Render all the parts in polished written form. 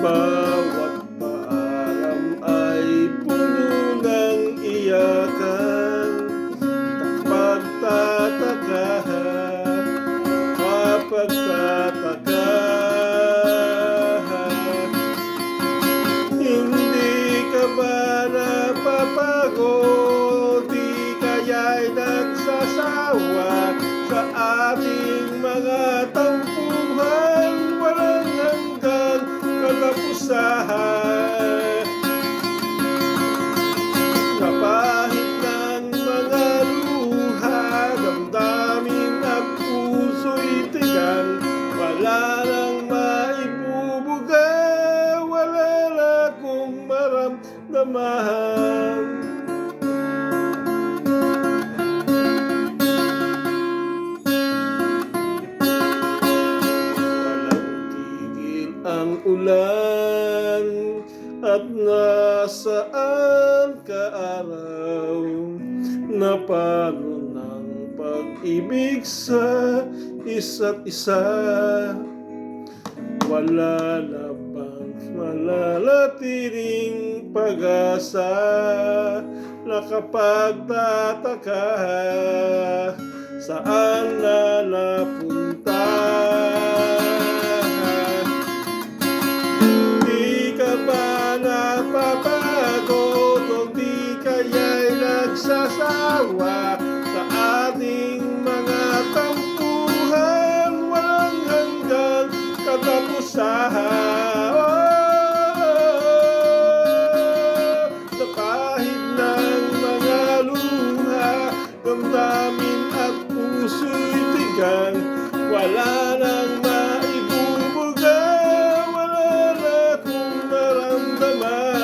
Bawat paalam ay puno ng iyakan. Pagtataka, kapagtataka, hindi ka ba napapagod? Di kaya'y nagsasawa sa ating mga tampuhan, walang hanggang katapusan. Kapahit ng mga luha, damdamin at puso'y tigang, wala nang maibubuga, wala na akong maramdaman. Ang ulan at nasaan ka araw, napalo ng pag-ibig sa isa't isa. Wala na bang mananatiling pag-asa? Nakapagtataka, saan na napunta? Napapagod o di kaya'y nagsasawa sa ating mga tampuhan, walang hanggang katapusan. Sa kahit ng mga luha, damdamin at puso'y tigang, wala nang maibubuga, wala na akong maramdaman.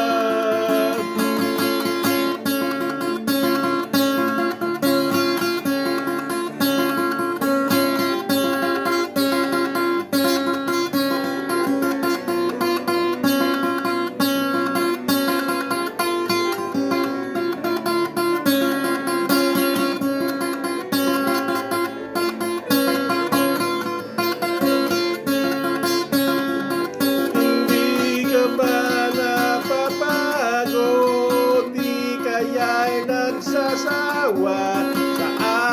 Nagsasawa sa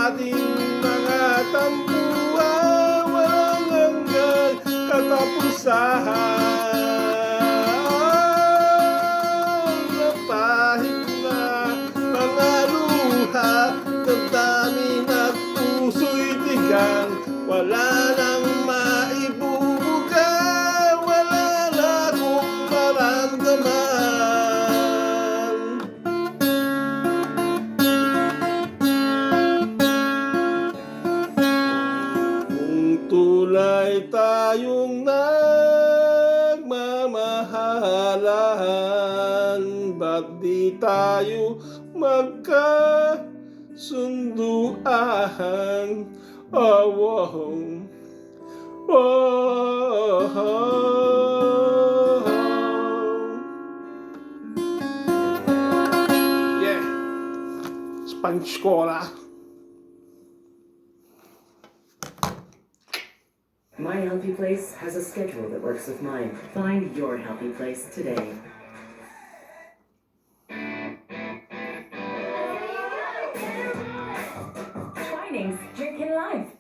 ating mga tampuhan, walang hanggang katapusan. Napahit na mga luha, damdamin at puso'y tigang, wala nang maibubuga, wala na akong maramdaman. Tulay tayong nagmamahalan, ba't di tayo magkasunduan? Oh, oh, oh, oh. Yeah, Spanish Cola. My Healthy Place has a schedule that works with mine. Find your healthy place today. Twinings, drinking life.